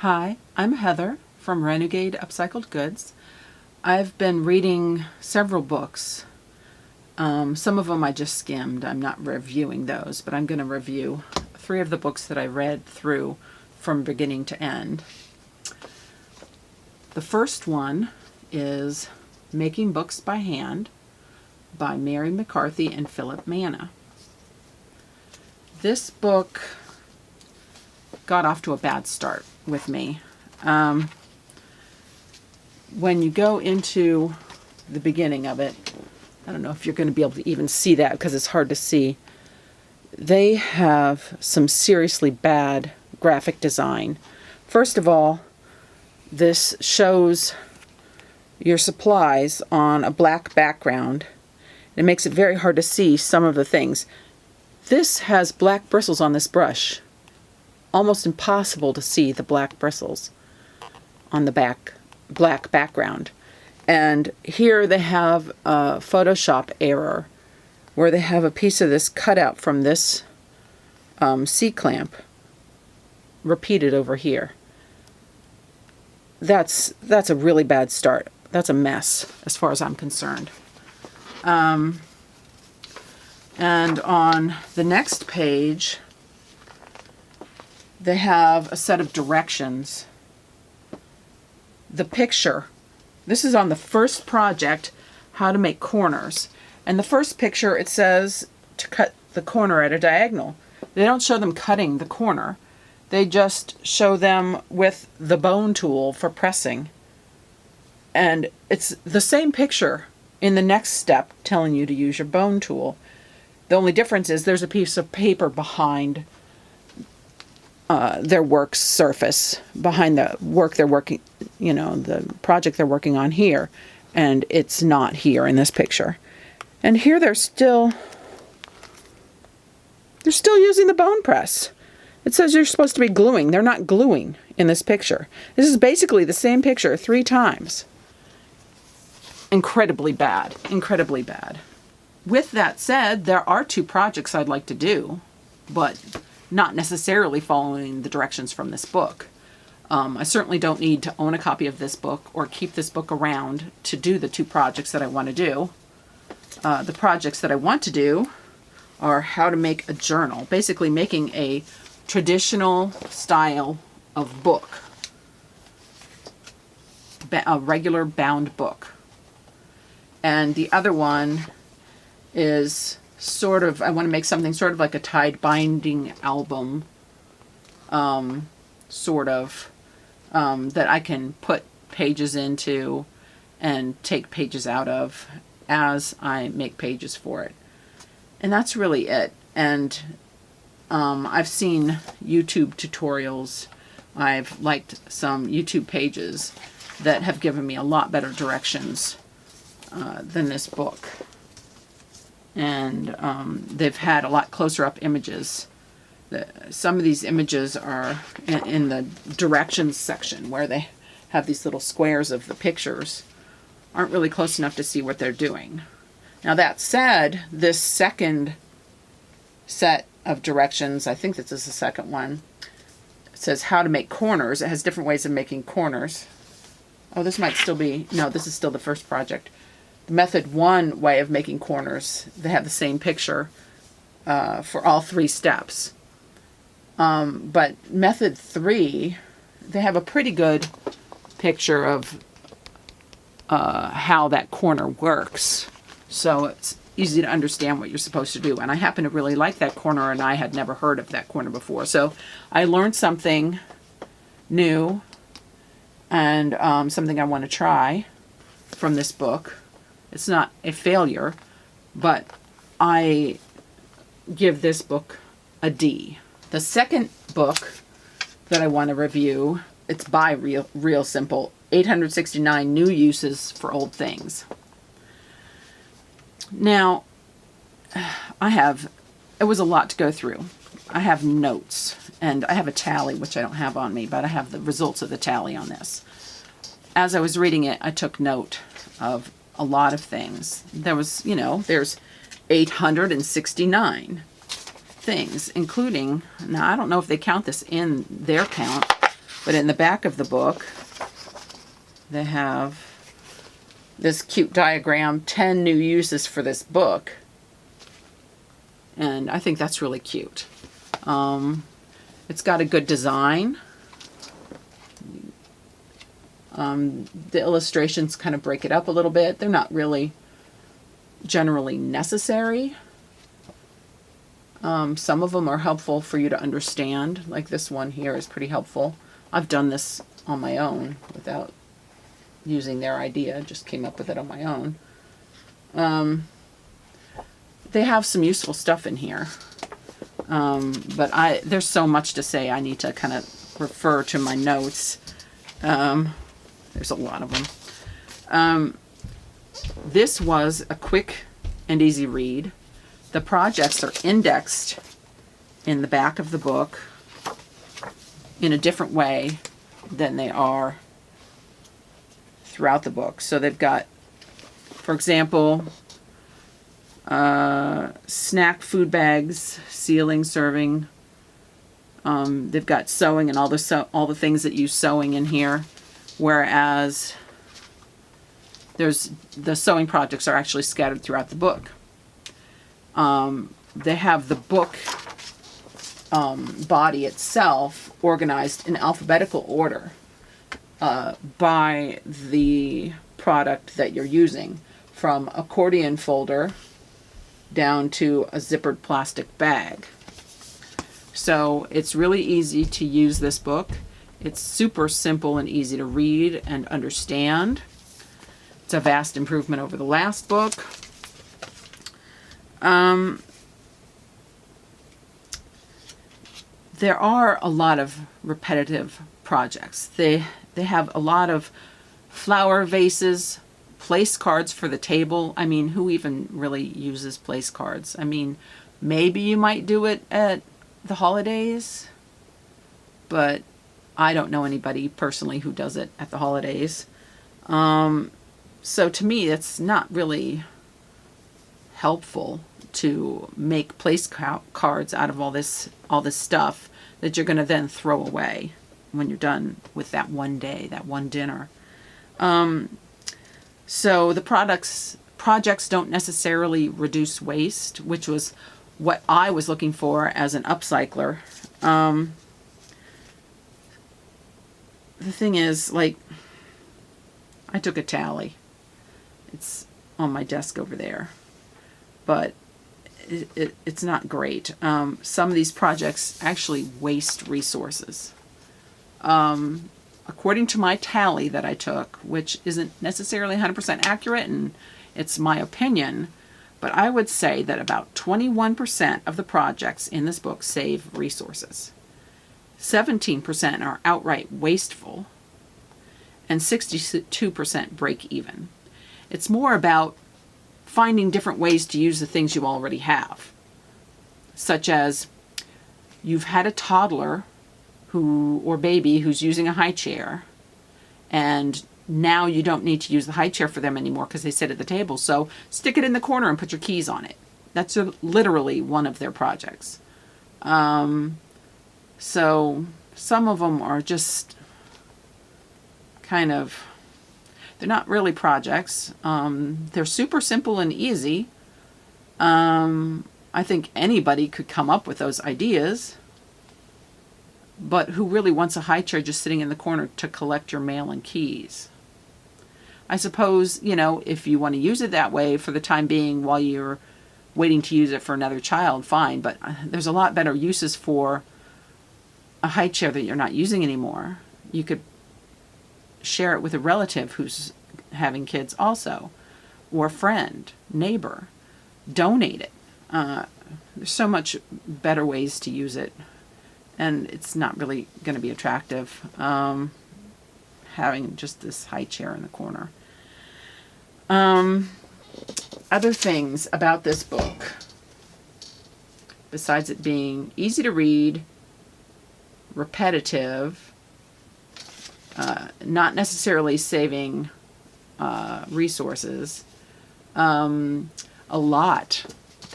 Hi, I'm Heather from Renegade Upcycled Goods. I've been reading several books. Some of them I just skimmed. I'm not reviewing those, but I'm going to review 3 of the books that I read through from beginning to end. The first one is Making Books by Hand by Mary McCarthy and Phillip Manna. This book got off to a bad start with me. When you go into the beginning of it, I don't know if you're going to be able to even see that because it's hard to see. They have some seriously bad graphic design. First of all, this shows your supplies on a black background. It makes it very hard to see some of the things. This has black bristles on this brush. Almost impossible to see the black bristles on the black background. And here they have a Photoshop error where they have a piece of this cut out from this C-clamp repeated over here. That's a really bad start. That's a mess as far as I'm concerned. And on the next page, they have a set of directions. The picture. This is on the first project, how to make corners. And the first picture, it says to cut the corner at a diagonal. They don't show them cutting the corner. They just show them with the bone tool for pressing. And it's the same picture in the next step telling you to use your bone tool. The only difference is there's a piece of paper behind their work surface, behind the work they're working, the project they're working on here, and it's not here in this picture. And here they're still using the bone press. It says you're supposed to be gluing. They're not gluing in this picture. This is basically the same picture 3 times. Incredibly bad. Incredibly bad. With that said, there are 2 projects I'd like to do, but not necessarily following the directions from this book. I certainly don't need to own a copy of this book or keep this book around to do the 2 projects that I want to do. The projects that I want to do are how to make a journal, basically making a traditional style of book, a regular bound book. And the other one is I want to make something sort of like a tied binding album, that I can put pages into and take pages out of as I make pages for it. And that's really it. And I've seen YouTube tutorials. I've liked some YouTube pages that have given me a lot better directions than this book. And they've had a lot closer up images. Some of these images are in the directions section where they have these little squares of the pictures. Aren't really close enough to see what they're doing. Now that said, this second set of directions, I think this is the second one, it says how to make corners. It has different ways of making corners. Oh, this might still be, no, this is still the first project. The method 1 way of making corners, they have the same picture for all 3 steps. But method 3, they have a pretty good picture of how that corner works. So it's easy to understand what you're supposed to do. And I happen to really like that corner, and I had never heard of that corner before. So I learned something new and something I want to try from this book. It's not a failure, but I give this book a D. The second book that I want to review, it's by Real Simple, 869 New Uses for Old Things. Now, it was a lot to go through. I have notes, and I have a tally, which I don't have on me, but I have the results of the tally on this. As I was reading it, I took note of a lot of things. There's 869 things, including, now I don't know if they count this in their count, But in the back of the book, they have this cute diagram, 10 new uses for this book. And I think that's really cute. It's got a good design. The illustrations kind of break it up a little bit. They're not really generally necessary. Some of them are helpful for you to understand. Like this one here is pretty helpful. I've done this on my own without using their idea. Just came up with it on my own. They have some useful stuff in here. But there's so much to say, I need to kind of refer to my notes. There's a lot of them. This was a quick and easy read. The projects are indexed in the back of the book in a different way than they are throughout the book. So they've got, for example, snack food bags, sealing, serving. They've got sewing and all the things that use sewing in here, whereas the sewing projects are actually scattered throughout the book. They have the book body itself organized in alphabetical order by the product that you're using, from accordion folder down to a zippered plastic bag. So it's really easy to use this book. It's super simple and easy to read and understand. It's a vast improvement over the last book. There are a lot of repetitive projects. They have a lot of flower vases, place cards for the table. I mean, who even really uses place cards? I mean, maybe you might do it at the holidays, but I don't know anybody personally who does it at the holidays. So to me, it's not really helpful to make place cards out of all this stuff that you're going to then throw away when you're done with that one day, that one dinner. So the projects don't necessarily reduce waste, which was what I was looking for as an upcycler. The thing is, like, I took a tally. It's on my desk over there, but it's not great. Some of these projects actually waste resources. According to my tally that I took, which isn't necessarily 100% accurate, and it's my opinion, but I would say that about 21% of the projects in this book save resources. 17% are outright wasteful, and 62% break even. It's more about finding different ways to use the things you already have, such as you've had a toddler or baby who's using a high chair, and now you don't need to use the high chair for them anymore because they sit at the table. So stick it in the corner and put your keys on it. That's literally one of their projects. So some of them are just kind of, they're not really projects. They're super simple and easy. I think anybody could come up with those ideas. But who really wants a high chair just sitting in the corner to collect your mail and keys? I suppose, if you want to use it that way for the time being while you're waiting to use it for another child, fine. But there's a lot better uses for a high chair that you're not using anymore. You could share it with a relative who's having kids also, or a friend, neighbor. Donate it. There's so much better ways to use it. And it's not really going to be attractive, having just this high chair in the corner. Other things about this book, besides it being easy to read, repetitive, not necessarily saving resources,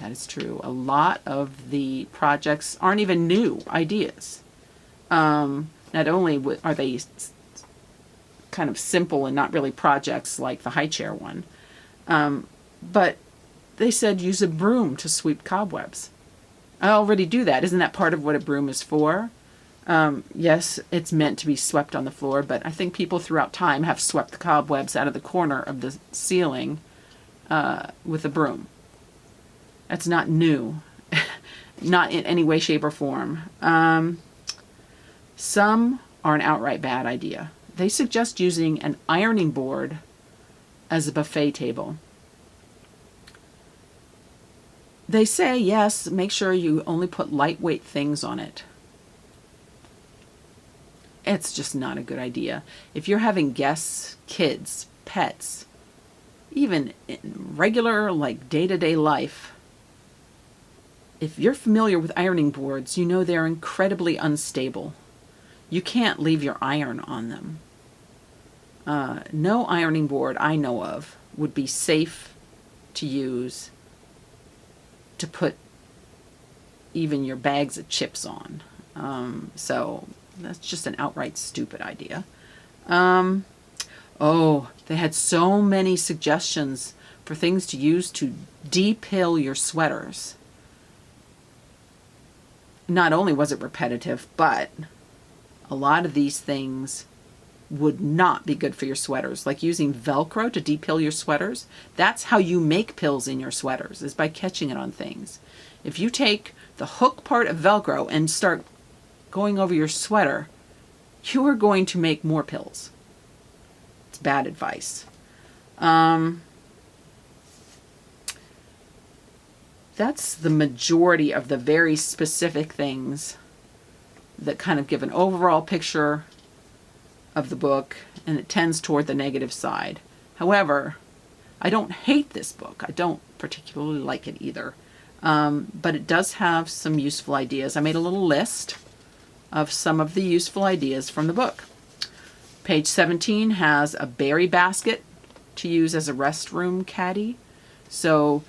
that is true. A lot of the projects aren't even new ideas. Not only are they kind of simple and not really projects like the high chair one, but they said use a broom to sweep cobwebs. I already do that. Isn't that part of what a broom is for? Yes, it's meant to be swept on the floor, but I think people throughout time have swept the cobwebs out of the corner of the ceiling with a broom. That's not new, not in any way, shape, or form. Some are an outright bad idea. They suggest using an ironing board as a buffet table. They say, yes, make sure you only put lightweight things on it. It's just not a good idea. If you're having guests, kids, pets, even in regular, like day-to-day life, if you're familiar with ironing boards, you know they're incredibly unstable. You can't leave your iron on them. No ironing board I know of would be safe to use to put even your bags of chips on. So that's just an outright stupid idea. Oh, they had so many suggestions for things to use to depill your sweaters. Not only was it repetitive, but a lot of these things would not be good for your sweaters. Like using Velcro to depill your sweaters. That's how you make pills in your sweaters, is by catching it on things. If you take the hook part of Velcro and start going over your sweater, you are going to make more pills. It's bad advice. That's the majority of the very specific things that kind of give an overall picture of the book, and it tends toward the negative side. However, I don't hate this book. I don't particularly like it either. But it does have some useful ideas. I made a little list of some of the useful ideas from the book. Page 17 has a berry basket to use as a restroom caddy. So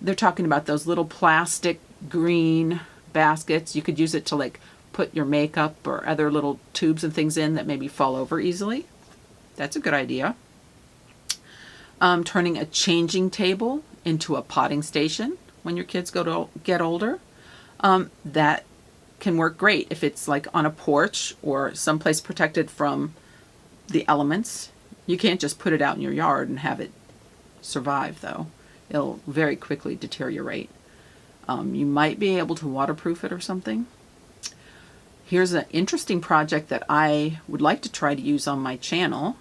they're talking about those little plastic green baskets. You could use it to like put your makeup or other little tubes and things in that maybe fall over easily. That's a good idea. Turning a changing table into a potting station when your kids get older. That can work great if it's like on a porch or someplace protected from the elements. You can't just put it out in your yard and have it survive, though. It'll very quickly deteriorate. You might be able to waterproof it or something. Here's an interesting project that I would like to try to use on my channel,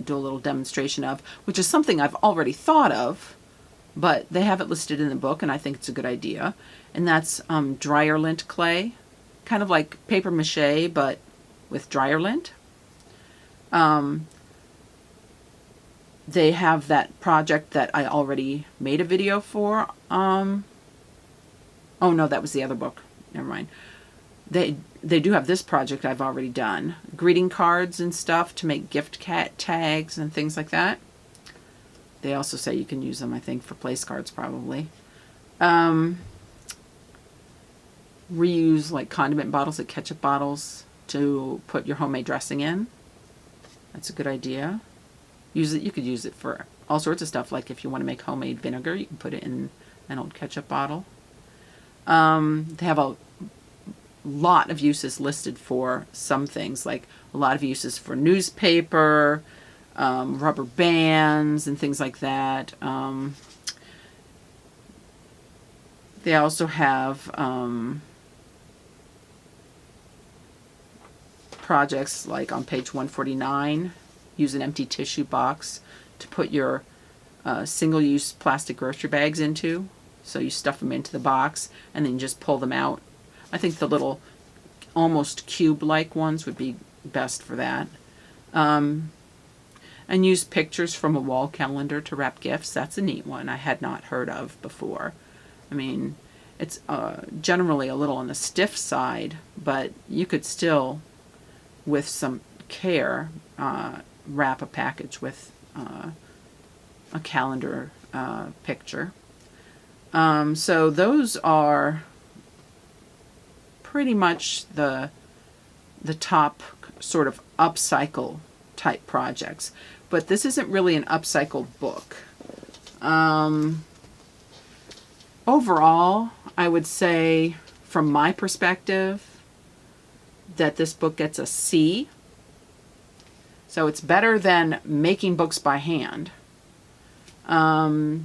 do a little demonstration of, which is something I've already thought of, but they have it listed in the book, and I think it's a good idea. And that's dryer lint clay, kind of like paper mache, but with dryer lint. They have that project that I already made a video for. Oh no, that was the other book. Never mind. They do have this project I've already done. Greeting cards and stuff to make gift tags and things like that. They also say you can use them, I think, for place cards probably. Reuse like condiment bottles, like ketchup bottles, to put your homemade dressing in. That's a good idea. You could use it for all sorts of stuff. Like if you want to make homemade vinegar, you can put it in an old ketchup bottle. They have a lot of uses listed for some things, like a lot of uses for newspaper, rubber bands, and things like that. They also have projects like on page 149, use an empty tissue box to put your single-use plastic grocery bags into. So you stuff them into the box and then you just pull them out. I think the little almost cube-like ones would be best for that. And use pictures from a wall calendar to wrap gifts. That's a neat one I had not heard of before. I mean, it's generally a little on the stiff side, but you could still, with some care, wrap a package with a calendar picture. So those are pretty much the the top sort of upcycle type projects. But this isn't really an upcycled book. Overall, I would say, from my perspective, that this book gets a C. So it's better than making books by hand. But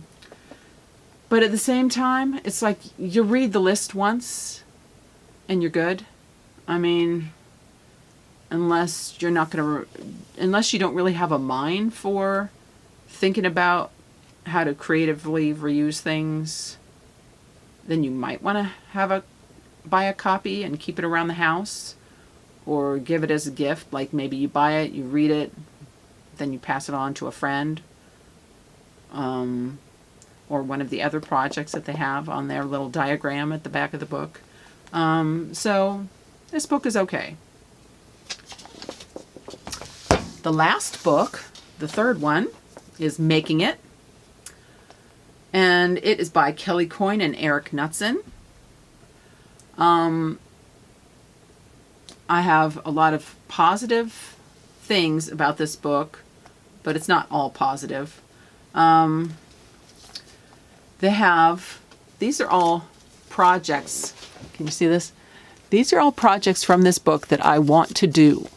at the same time, it's like you read the list once and you're good. I mean, unless you don't really have a mind for thinking about how to creatively reuse things, then you might want to buy a copy and keep it around the house, or give it as a gift. Like maybe you buy it, you read it, then you pass it on to a friend, or one of the other projects that they have on their little diagram at the back of the book. So this book is okay. The last book, the third one, is Making It. And it is by Kelly Coyne and Erik Knutzen. I have a lot of positive things about this book, but it's not all positive. These are all projects. Can you see this? These are all projects from this book that I want to do.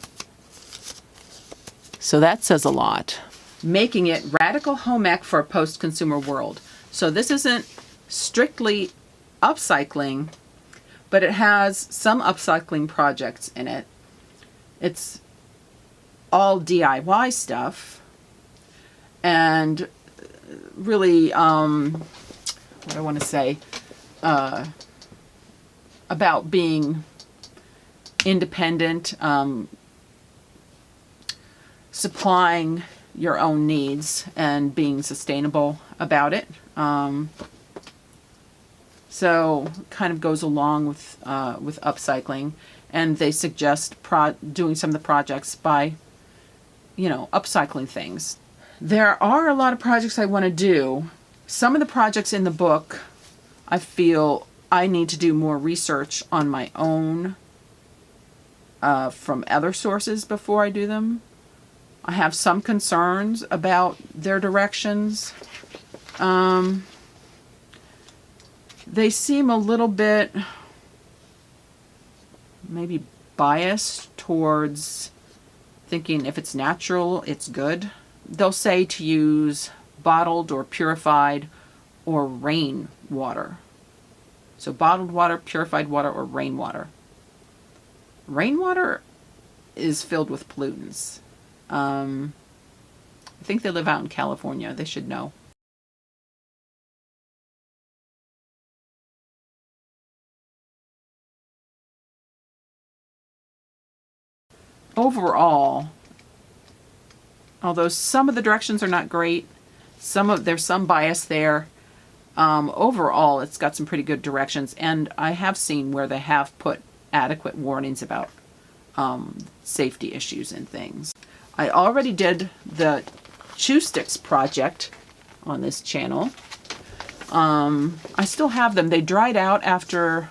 So that says a lot. Making It, Radical Home Ec for a Post-Consumer World. So this isn't strictly upcycling, but it has some upcycling projects in it. It's all DIY stuff, and really, what I want to say, about being independent, supplying your own needs, and being sustainable about it. So kind of goes along with upcycling, and they suggest doing some of the projects by, upcycling things. There are a lot of projects I want to do. Some of the projects in the book, I feel I need to do more research on my own from other sources before I do them. I have some concerns about their directions. They seem a little bit maybe biased towards thinking if it's natural, it's good. They'll say to use bottled or purified or rain water. So bottled water, purified water, or rainwater. Rainwater is filled with pollutants. I think they live out in California. They should know. Overall, although some of the directions are not great, there's some bias there. Overall, it's got some pretty good directions, and I have seen where they have put adequate warnings about safety issues and things. I already did the Chew Sticks project on this channel. I still have them. They dried out after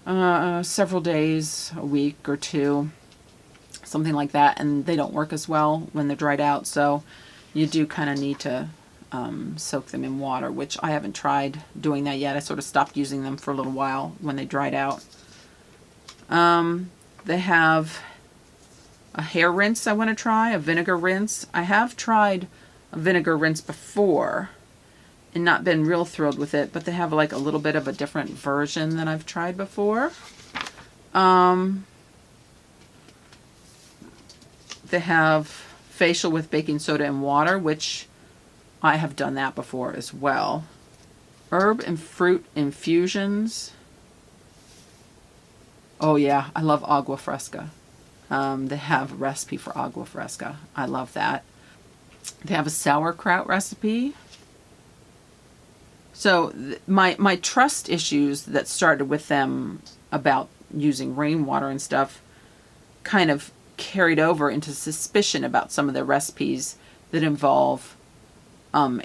several days, a week or two, something like that, and they don't work as well when they're dried out, so you do kind of need to soak them in water, which I haven't tried doing that yet. I sort of stopped using them for a little while when they dried out. They have a hair rinse I want to try, a vinegar rinse. I have tried a vinegar rinse before and not been real thrilled with it, but they have like a little bit of a different version than I've tried before. They have facial with baking soda and water, which I have done that before as well. Herb and fruit infusions. Oh yeah, I love agua fresca. They have a recipe for agua fresca. I love that. They have a sauerkraut recipe. So my trust issues that started with them about using rainwater and stuff kind of carried over into suspicion about some of their recipes that involve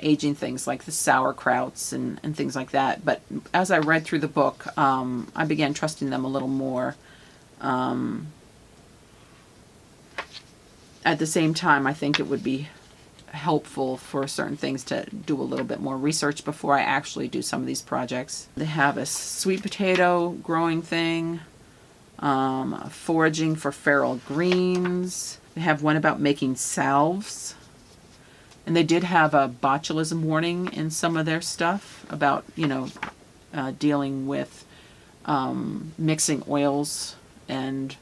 aging things like the sauerkrauts and things like that. But as I read through the book, I began trusting them a little more. at the same time, I think it would be helpful for certain things to do a little bit more research before I actually do some of these projects. They have a sweet potato growing thing, foraging for feral greens. They have one about making salves. And they did have a botulism warning in some of their stuff about, dealing with mixing oils and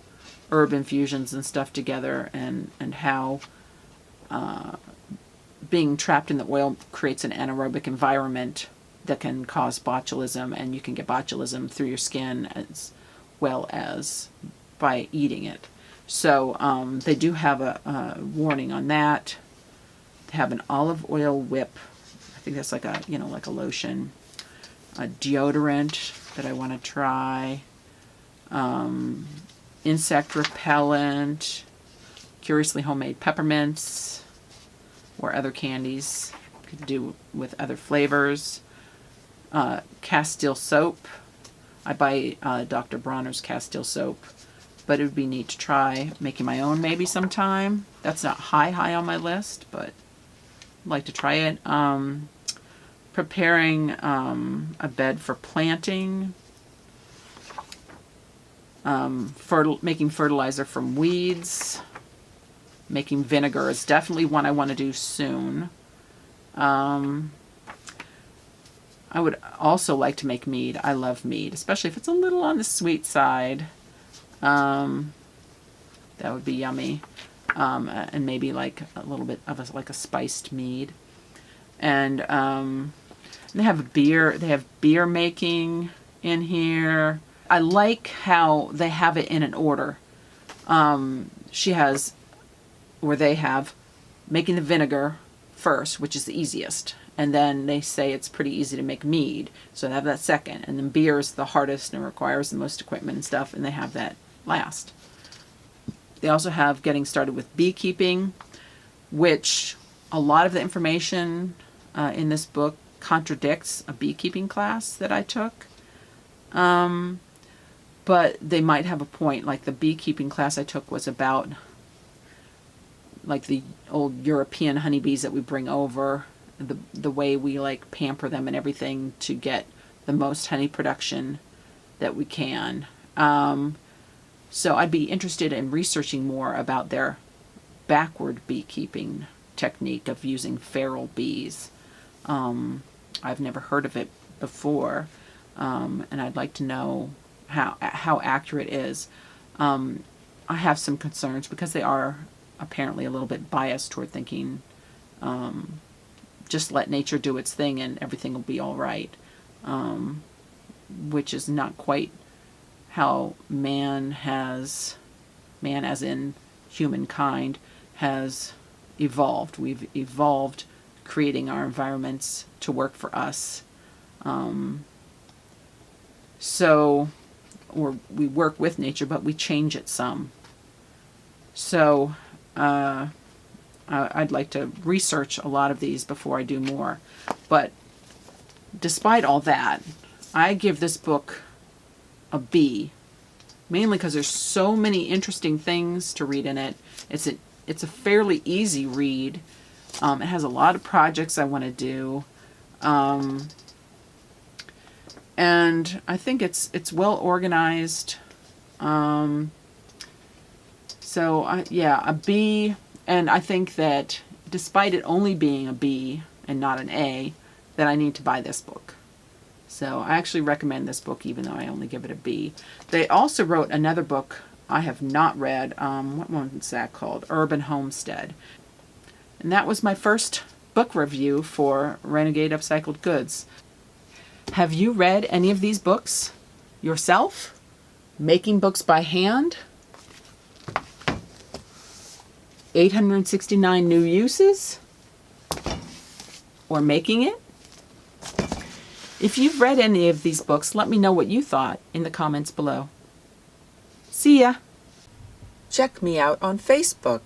herb infusions and stuff together, and how being trapped in the oil creates an anaerobic environment that can cause botulism, and you can get botulism through your skin as well as by eating it. So they do have a warning on that. They have an olive oil whip. I think that's like a lotion. A deodorant that I want to try. Insect repellent. Curiously homemade peppermints or other candies. Could do with other flavors. Castile soap. I buy Dr. Bronner's Castile soap, but it would be neat to try making my own maybe sometime. That's not high on my list, but I'd like to try it. Preparing a bed for planting. Making fertilizer from weeds. Making vinegar is definitely one I want to do soon. I would also like to make mead. I love mead, especially if it's a little on the sweet side. That would be yummy. And maybe like a little bit of a spiced mead. And they have beer. They have beer making in here. I like how they have it in an order. They have making the vinegar first, which is the easiest. And then they say it's pretty easy to make mead. So they have that second. And then beer is the hardest and requires the most equipment and stuff. And they have that last. They also have getting started with beekeeping, which a lot of the information in this book contradicts a beekeeping class that I took. But they might have a point. Like the beekeeping class I took was about like the old European honeybees that we bring over, the way we like pamper them and everything to get the most honey production that we can. So I'd be interested in researching more about their backward beekeeping technique of using feral bees. I've never heard of it before, and I'd like to know how accurate it is. I have some concerns because they are apparently a little bit biased toward thinking just let nature do its thing and everything will be all right, which is not quite how man as in humankind has evolved. We've evolved creating our environments to work for us. We work with nature, but we change it some. So I'd like to research a lot of these before I do more. But despite all that, I give this book a B, mainly because there's so many interesting things to read in it. It's a fairly easy read. It has a lot of projects I want to do. And I think it's well organized. A B. And I think that despite it only being a B and not an A, that I need to buy this book. So I actually recommend this book even though I only give it a B. They also wrote another book I have not read. What one is that called? Urban Homestead. And that was my first book review for Renegade Upcycled Goods. Have you read any of these books yourself? Making books by hand? 869 new uses? Or making it? If you've read any of these books, let me know what you thought in the comments below. See ya! Check me out on Facebook.